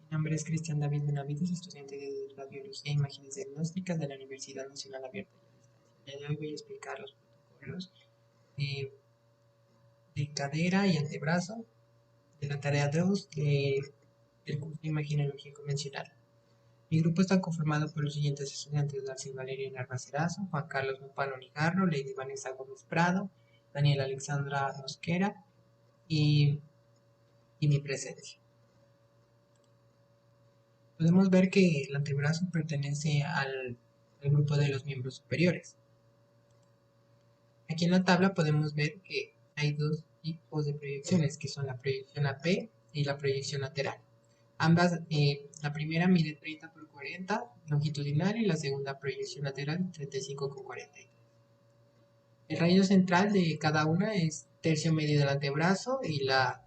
Mi nombre es Cristian David Benavides, estudiante de Radiología e Imágenes Diagnósticas de la Universidad Nacional Abierta y a Distancia. El día de hoy voy a explicar los protocolos de, de cadera y antebrazo de la tarea 2 del curso de Imagenología Convencional. Mi grupo está conformado por los siguientes estudiantes: Darcy Valeria Narváez Erazo, Juan Carlos Mupano Lijarro, Lady Vanessa Gómez Prado, Daniela Alexandra Mosquera y, y mi presencia. Podemos ver que el antebrazo pertenece al grupo de los miembros superiores. Aquí en la tabla podemos ver que hay dos tipos de proyecciones, que son la proyección AP y la proyección lateral. Ambas, la primera mide 30 por 40 longitudinal y la segunda proyección lateral 35 con 40. El radio central de cada una es tercio medio del antebrazo y la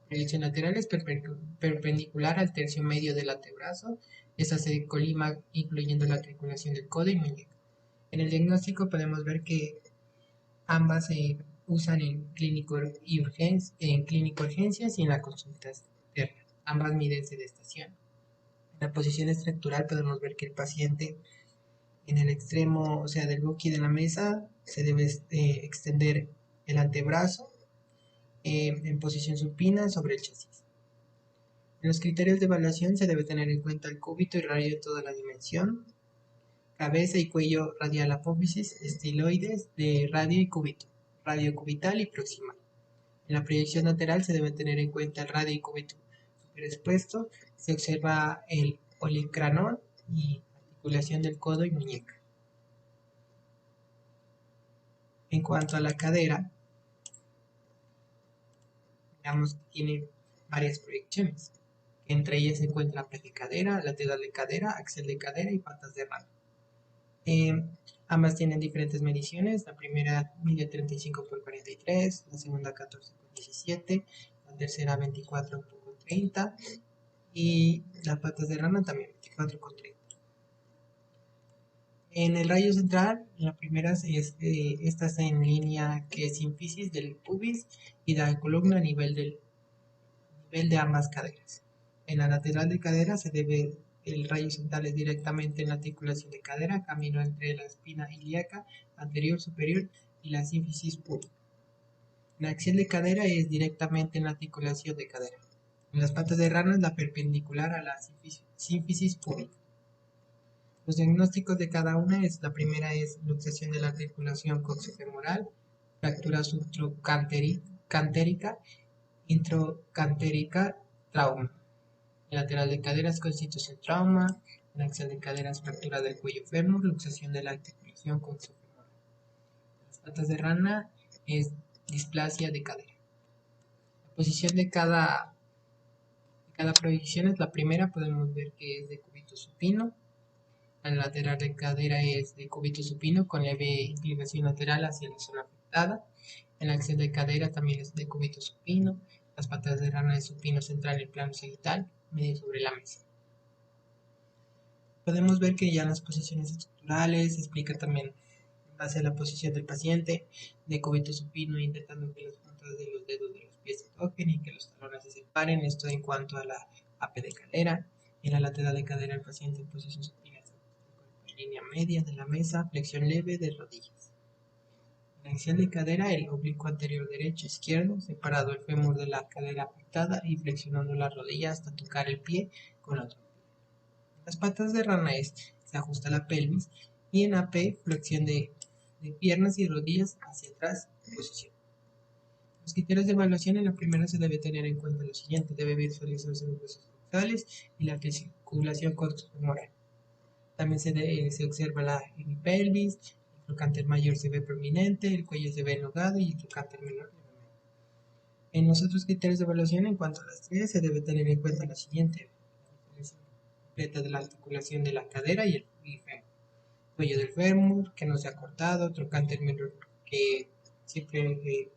proyección lateral es perpendicular al tercio medio del antebrazo. Esta se colima incluyendo la articulación del codo y muñeca. En el diagnóstico podemos ver que ambas se usan en clínico urgencias y en la consulta externa. Ambas miden sedestación. En la posición estructural podemos ver que el paciente en el extremo, o sea, del boqui de la mesa, se debe extender el antebrazo en posición supina sobre el chasis. En los criterios de evaluación se debe tener en cuenta el cúbito y radio de toda la dimensión, cabeza y cuello radial apófisis, estiloides de radio y cúbito, radio cubital y proximal. En la proyección lateral se debe tener en cuenta el radio y cúbito superexpuesto, se observa el olecranón y articulación del codo y muñeca. En cuanto a la cadera, veamos que tiene varias proyecciones. Entre ellas se encuentra pie de cadera, lateral de cadera, axel de cadera y patas de rana. Ambas tienen diferentes mediciones. La primera mide 35 por 43, la segunda 14 por 17, la tercera 24 por 30 y las patas de rana también 24 por 30. En el rayo central, la primera esta está en línea que es sínfisis del pubis y de la columna a nivel de ambas caderas. En la lateral de cadera el rayo central es directamente en la articulación de cadera, camino entre la espina ilíaca anterior superior y la sínfisis púbica. La axial de cadera es directamente en la articulación de cadera. En las patas de rana es la perpendicular a la sínfisis púbica. Los diagnósticos de cada una la primera es luxación de la articulación coxofemoral, fractura subtrocantérica, introcantérica, trauma. El lateral de cadera es constitución trauma, el axial de cadera es fractura del cuello fémur, luxación de la articulación coxofemoral. Las patas de rana es displasia de cadera. La posición de cada proyección es la primera, podemos ver que es de cúbito supino. La lateral de cadera es de cúbito supino con leve inclinación lateral hacia la zona afectada. El axial de cadera también es de cúbito supino. Las patas de rana es supino central en el plano sagital, medio sobre la mesa. Podemos ver que ya en las posiciones estructurales se explica también en base a la posición del paciente de cúbito supino, intentando que las puntas de los dedos de los pies se toquen y que los talones se separen. Esto en cuanto a la AP de cadera. En la lateral de cadera el paciente en posición supina en línea media de la mesa, flexión leve de rodillas. En la axial de cadera, el oblicuo anterior derecho izquierdo, separado el fémur de la cadera afectada y flexionando la rodilla hasta tocar el pie con la otra. En las patas de rana se ajusta la pelvis y en AP, flexión de piernas y rodillas hacia atrás, posición. Los criterios de evaluación: en la primera se debe tener en cuenta lo siguiente: debe visualizarse los huesos coxales y la articulación coxofemoral. También se observa la pelvis, el trocánter mayor se ve prominente, el cuello se ve enlogado y el trocánter menor. En los otros criterios de evaluación, en cuanto a las tres, se debe tener en cuenta lo siguiente: la visualización completa de la articulación de la cadera y el fémur, cuello del fémur que no se ha cortado, trocánter menor que siempre no se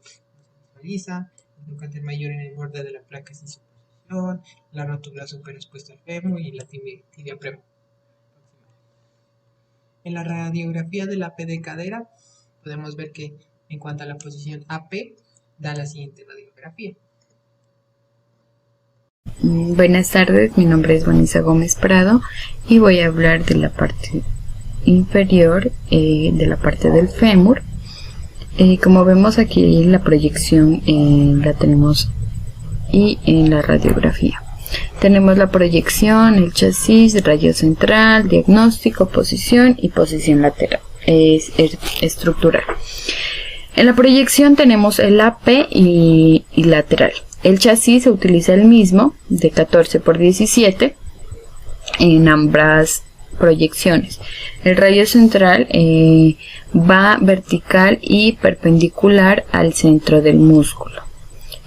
visualiza, el trocánter mayor en el borde de la placa sin superposición, la rótula superexpuesta al fémur y la tibia premolar. En la radiografía de la AP de cadera podemos ver que en cuanto a la posición AP da la siguiente radiografía. Buenas tardes, mi nombre es Vanessa Gómez Prado y voy a hablar de la parte inferior, de la parte del fémur. Como vemos aquí en la proyección la tenemos y en la radiografía. Tenemos la proyección, el chasis, rayo central, diagnóstico, posición y posición lateral, estructural. En la proyección tenemos el AP y lateral. El chasis se utiliza el mismo, de 14 por 17, en ambas proyecciones. El rayo central va vertical y perpendicular al centro del músculo.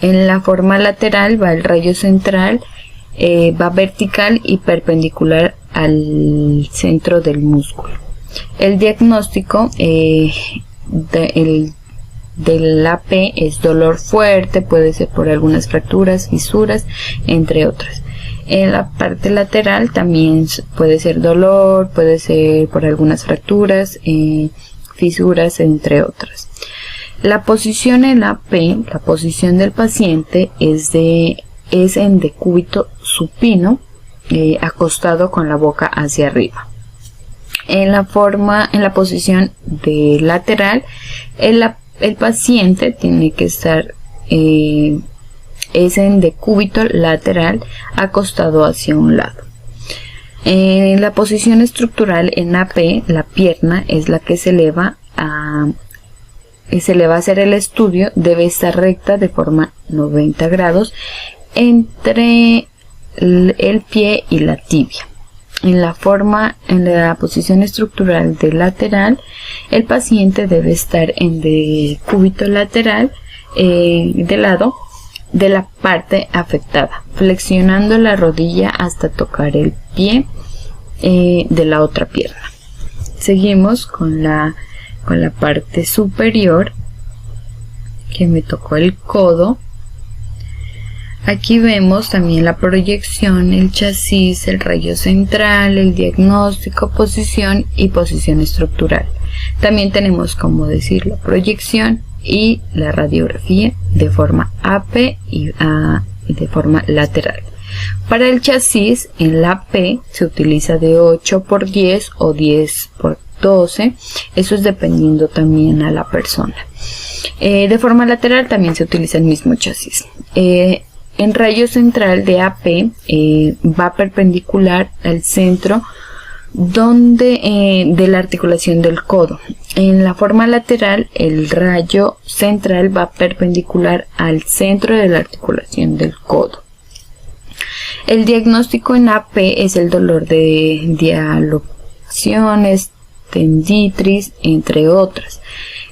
En la forma lateral va el rayo central, va vertical y perpendicular al centro del músculo. El diagnóstico del AP es dolor fuerte, puede ser por algunas fracturas, fisuras, entre otras. En la parte lateral también puede ser dolor, puede ser por algunas fracturas, fisuras, entre otras. La posición en AP, la posición del paciente es en decúbito supino, acostado con la boca hacia arriba. En la posición de lateral, el paciente tiene que estar es en decúbito lateral, acostado hacia un lado. En la posición estructural en AP, la pierna es la que se eleva a hacer el estudio, debe estar recta de forma 90 grados entre el pie y la tibia. En la posición estructural de lateral, el paciente debe estar en decúbito lateral del lado de la parte afectada, flexionando la rodilla hasta tocar el pie de la otra pierna. Seguimos con la parte superior, que me tocó el codo. Aquí vemos también la proyección, el chasis, el rayo central, el diagnóstico, posición y posición estructural. También tenemos, como decir, la proyección y la radiografía de forma AP y de forma lateral. Para el chasis, en la AP se utiliza de 8 por 10 o 10 por 12, eso es dependiendo también a la persona. De forma lateral también se utiliza el mismo chasis. En rayo central de AP va perpendicular al centro de la articulación del codo. En la forma lateral, el rayo central va perpendicular al centro de la articulación del codo. El diagnóstico en AP es el dolor de dialocaciones, tendinitis, entre otras.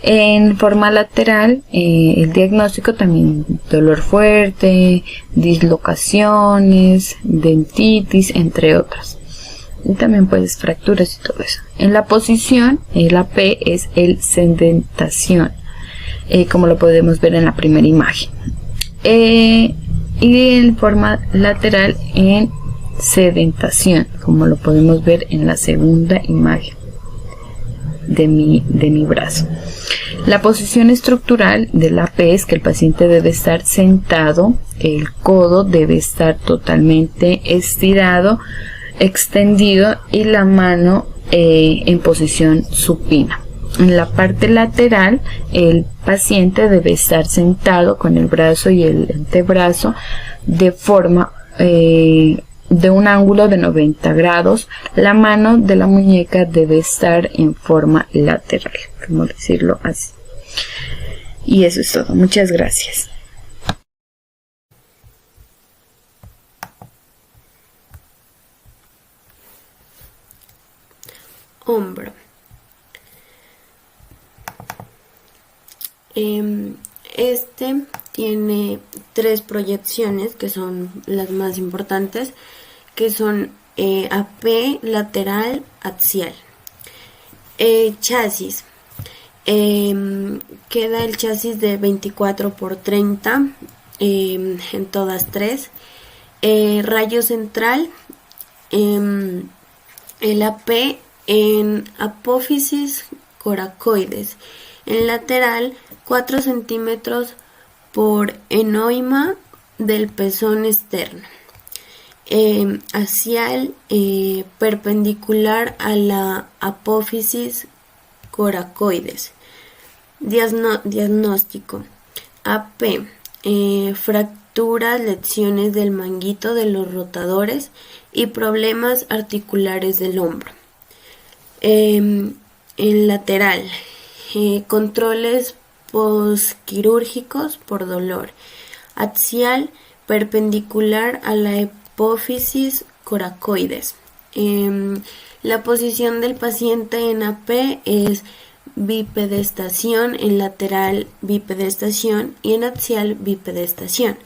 En forma lateral, el diagnóstico también dolor fuerte, dislocaciones, dentitis, entre otras. Y también pues fracturas y todo eso. En la posición, la P es el sedentación, como lo podemos ver en la primera imagen. Y en forma lateral en sedentación, como lo podemos ver en la segunda imagen de mi brazo. La posición estructural de la P es que el paciente debe estar sentado, el codo debe estar totalmente estirado, extendido y la mano en posición supina. En la parte lateral, el paciente debe estar sentado con el brazo y el antebrazo de forma de un ángulo de 90 grados. La mano de la muñeca debe estar en forma lateral, como decirlo así. Y eso es todo. Muchas gracias. Hombro. Este tiene 3 proyecciones que son las más importantes, que son AP, lateral, axial. Chasis. Queda el chasis de 24 por 30 en todas 3. Rayo central, el AP en apófisis coracoides. En lateral, 4 centímetros por enoima del pezón externo. axial perpendicular a la apófisis coracoides. Diagnóstico. AP. Fracturas, lesiones del manguito de los rotadores y problemas articulares del hombro. En lateral. Controles posquirúrgicos por dolor. Axial perpendicular a la apófisis coracoides. La posición del paciente en AP es bipedestación, en lateral bipedestación y en axial bipedestación.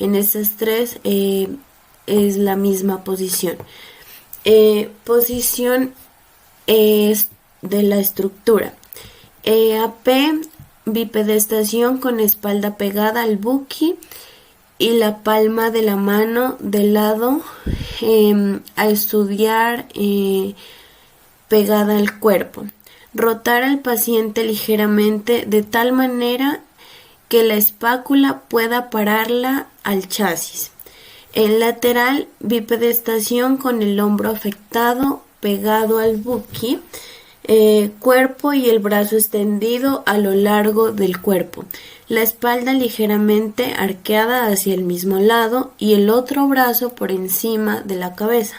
En estas tres es la misma posición. Posición es de la estructura. AP, bipedestación con espalda pegada al buki y la palma de la mano del lado a estudiar pegada al cuerpo. Rotar al paciente ligeramente de tal manera que la espácula pueda pararla al chasis. En lateral, bipedestación con el hombro afectado pegado al buki, cuerpo y el brazo extendido a lo largo del cuerpo, la espalda ligeramente arqueada hacia el mismo lado y el otro brazo por encima de la cabeza.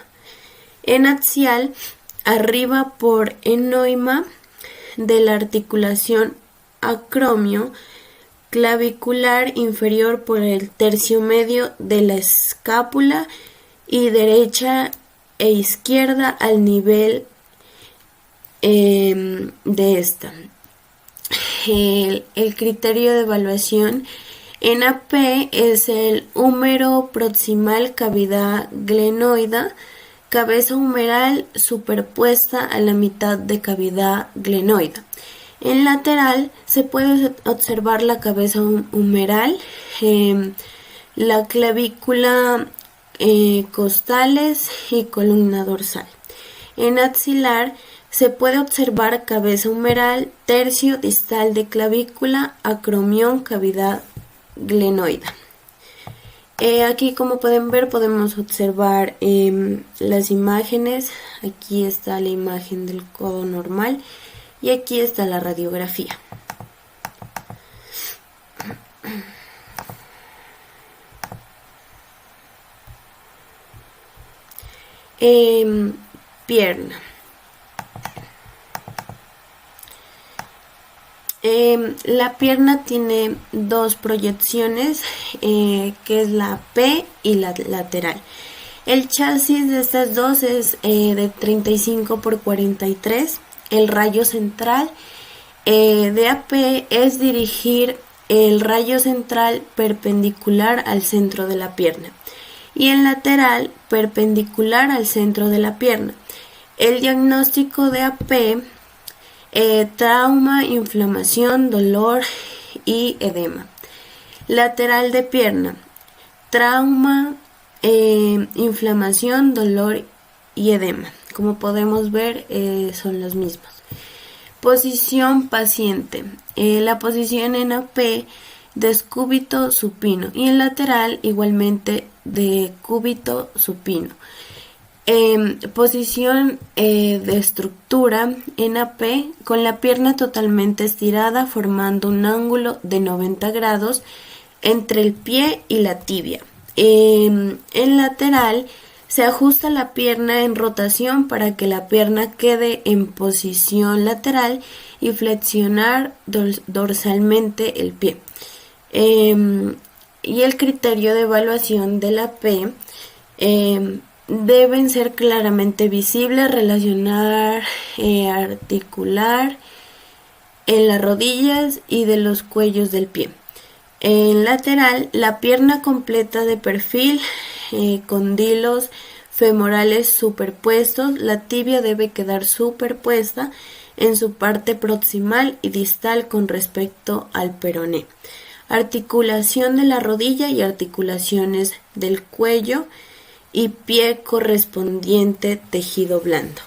En axial, arriba por enoima de la articulación acromio clavicular inferior por el tercio medio de la escápula y derecha e izquierda al nivel de esta. El criterio de evaluación en AP es el húmero proximal, cavidad glenoida, cabeza humeral superpuesta a la mitad de cavidad glenoida. En lateral se puede observar la cabeza humeral, la clavícula costales y columna dorsal. En axilar se puede observar cabeza humeral, tercio distal de clavícula, acromión, cavidad glenoida. Aquí, como pueden ver, podemos observar las imágenes. Aquí está la imagen del codo normal y aquí está la radiografía. Pierna. La pierna tiene dos proyecciones, que es la P y la lateral. El chasis de estas dos es de 35 por 43. El rayo central de AP es dirigir el rayo central perpendicular al centro de la pierna y el lateral perpendicular al centro de la pierna. El diagnóstico de AP: trauma, inflamación, dolor y edema. Lateral de pierna: trauma, inflamación, dolor y edema. Como podemos ver, son los mismos. Posición paciente: la posición en AP descúbito supino y en lateral igualmente de cúbito supino. Posición de estructura en AP con la pierna totalmente estirada formando un ángulo de 90 grados entre el pie y la tibia. En lateral se ajusta la pierna en rotación para que la pierna quede en posición lateral y flexionar dorsalmente el pie. Y el criterio de evaluación de la P: deben ser claramente visibles, relacionar, articular en las rodillas y de los cuellos del pie. En lateral, la pierna completa de perfil, condilos femorales superpuestos. La tibia debe quedar superpuesta en su parte proximal y distal con respecto al peroné. Articulación de la rodilla y articulaciones del cuello y pie correspondiente tejido blando.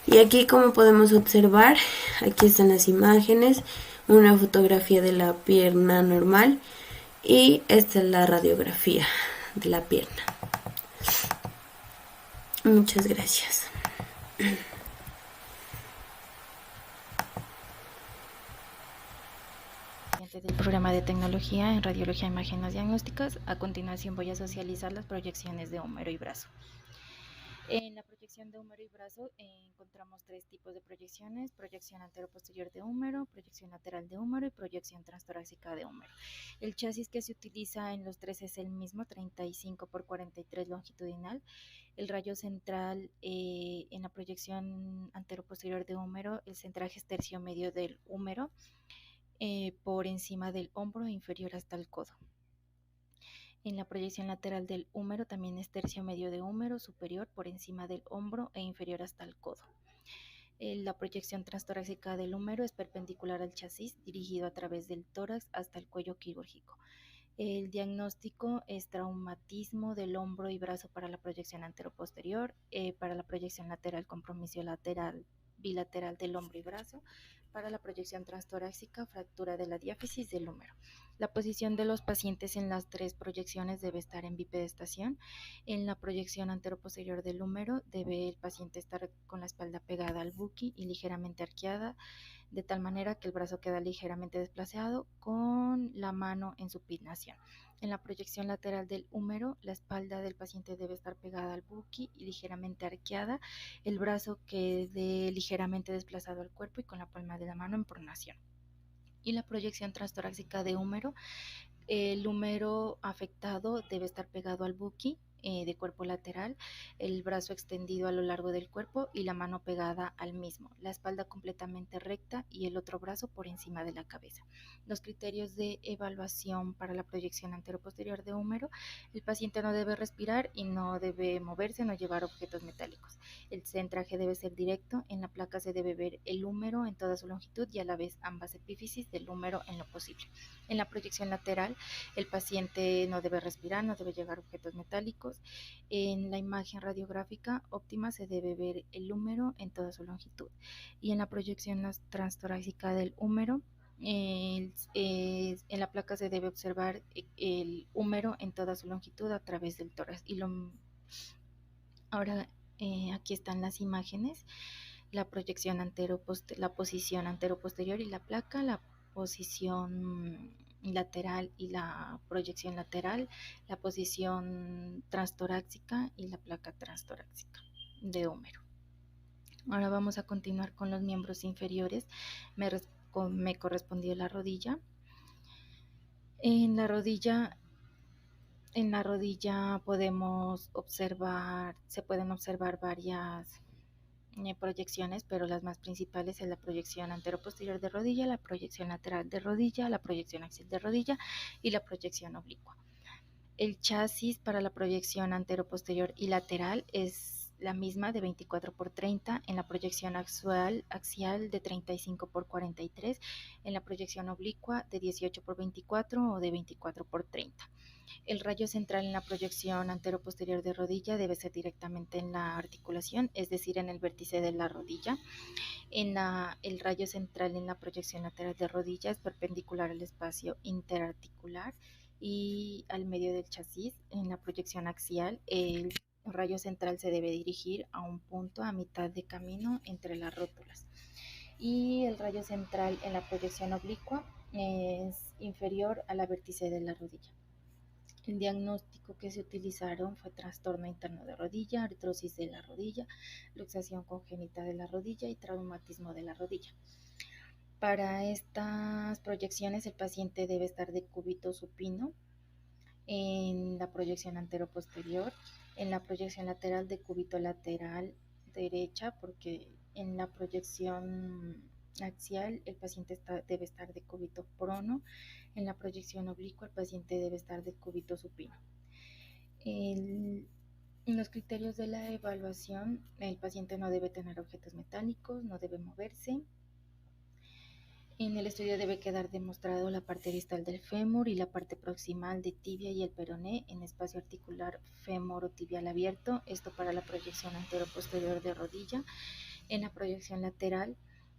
Y aquí, como podemos observar, aquí están las imágenes, una fotografía de la pierna normal y esta es la radiografía de la pierna. Muchas gracias. Del programa de tecnología en radiología, imágenes diagnósticas. A continuación voy a socializar las proyecciones de húmero y brazo. En la proyección de húmero y brazo encontramos tres tipos de proyecciones: proyección antero-posterior de húmero, proyección lateral de húmero y proyección transtorácica de húmero. El chasis que se utiliza en los tres es el mismo, 35 por 43 longitudinal. El rayo central en la proyección antero-posterior de húmero, el centraje es tercio medio del húmero, por encima del hombro e inferior hasta el codo. En la proyección lateral del húmero también es tercio medio de húmero superior por encima del hombro e inferior hasta el codo. La proyección transtorácica del húmero es perpendicular al chasis, dirigido a través del tórax hasta el cuello quirúrgico. El diagnóstico es traumatismo del hombro y brazo para la proyección anteroposterior, para la proyección lateral compromiso lateral bilateral del hombro y brazo, para la proyección transtorácica fractura de la diáfisis del húmero. La posición de los pacientes en las tres proyecciones debe estar en bipedestación. En la proyección anteroposterior del húmero debe el paciente estar con la espalda pegada al buqui y ligeramente arqueada, de tal manera que el brazo queda ligeramente desplazado con la mano en supinación. En la proyección lateral del húmero, la espalda del paciente debe estar pegada al buqui y ligeramente arqueada, el brazo quede ligeramente desplazado al cuerpo y con la palma de la mano en pronación. Y la proyección transtorácica de húmero, el húmero afectado debe estar pegado al buqui de cuerpo lateral, el brazo extendido a lo largo del cuerpo y la mano pegada al mismo, la espalda completamente recta y el otro brazo por encima de la cabeza. Los criterios de evaluación para la proyección anteroposterior de húmero: el paciente no debe respirar y no debe moverse, no llevar objetos metálicos. El centraje debe ser directo, en la placa se debe ver el húmero en toda su longitud y a la vez ambas epífisis del húmero en lo posible. En la proyección lateral, el paciente no debe respirar, no debe llevar objetos metálicos. En la imagen radiográfica óptima se debe ver el húmero en toda su longitud. Y en la proyección transtorácica del húmero, en la placa se debe observar el húmero en toda su longitud a través del tórax. Ahora aquí están las imágenes: la proyección la posición antero-posterior y la placa, la posición lateral y la proyección lateral, la posición transtorácica y la placa transtorácica de húmero. Ahora vamos a continuar con los miembros inferiores. Me correspondió la rodilla. En la rodilla se pueden observar varias proyecciones, pero las más principales es la proyección antero-posterior de rodilla, la proyección lateral de rodilla, la proyección axial de rodilla y la proyección oblicua. El chasis para la proyección antero-posterior y lateral es la misma, de 24 por 30, en la proyección axial de 35 por 43, en la proyección oblicua de 18 por 24 o de 24 por 30. El rayo central en la proyección antero-posterior de rodilla debe ser directamente en la articulación, es decir, en el vértice de la rodilla. El rayo central en la proyección lateral de rodilla es perpendicular al espacio interarticular y al medio del chasis. En la proyección axial, el rayo central se debe dirigir a un punto a mitad de camino entre las rótulas. Y el rayo central en la proyección oblicua es inferior a la vértice de la rodilla. El diagnóstico que se utilizaron fue trastorno interno de rodilla, artrosis de la rodilla, luxación congénita de la rodilla y traumatismo de la rodilla. Para estas proyecciones, el paciente debe estar de cúbito supino en la proyección antero-posterior, en la proyección lateral de cúbito lateral derecha, porque en la proyección axial el paciente debe estar de cúbito prono, en la proyección oblicua el paciente debe estar de cúbito supino. En los criterios de la evaluación, el paciente no debe tener objetos metálicos, no debe moverse. En el estudio debe quedar demostrado la parte distal del fémur y la parte proximal de tibia y el peroné en espacio articular femorotibial abierto, esto para la proyección antero-posterior de rodilla. En la proyección lateral,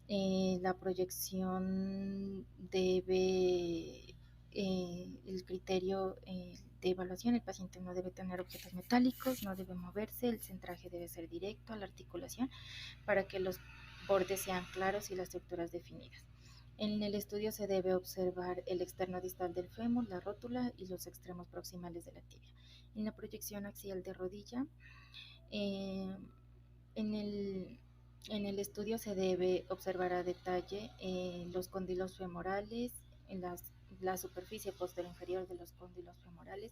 la proyección debe, el criterio de evaluación, el paciente no debe tener objetos metálicos, no debe moverse, el centraje debe ser directo a la articulación para que los bordes sean claros y las estructuras definidas. En el estudio se debe observar el externo distal del fémur, la rótula y los extremos proximales de la tibia. En la proyección axial de rodilla, en el estudio se debe observar a detalle los cóndilos femorales, en la superficie posterior inferior de los cóndilos femorales,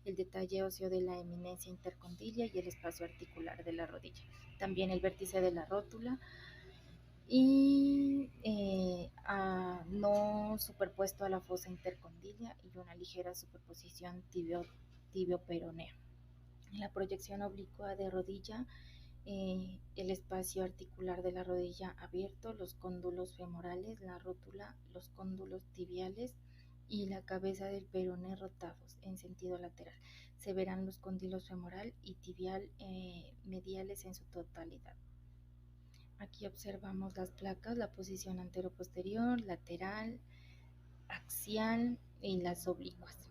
el detalle óseo de la eminencia intercondilia y el espacio articular de la rodilla. También el vértice de la rótula y no superpuesto a la fosa intercondilia y una ligera superposición tibio-peronea. En la proyección oblicua de rodilla, el espacio articular de la rodilla abierto, los cóndulos femorales, la rótula, los cóndulos tibiales y la cabeza del peroné rotados en sentido lateral. Se verán los cóndilos femoral y tibial mediales en su totalidad. Aquí observamos las placas, la posición antero-posterior, lateral, axial y las oblicuas.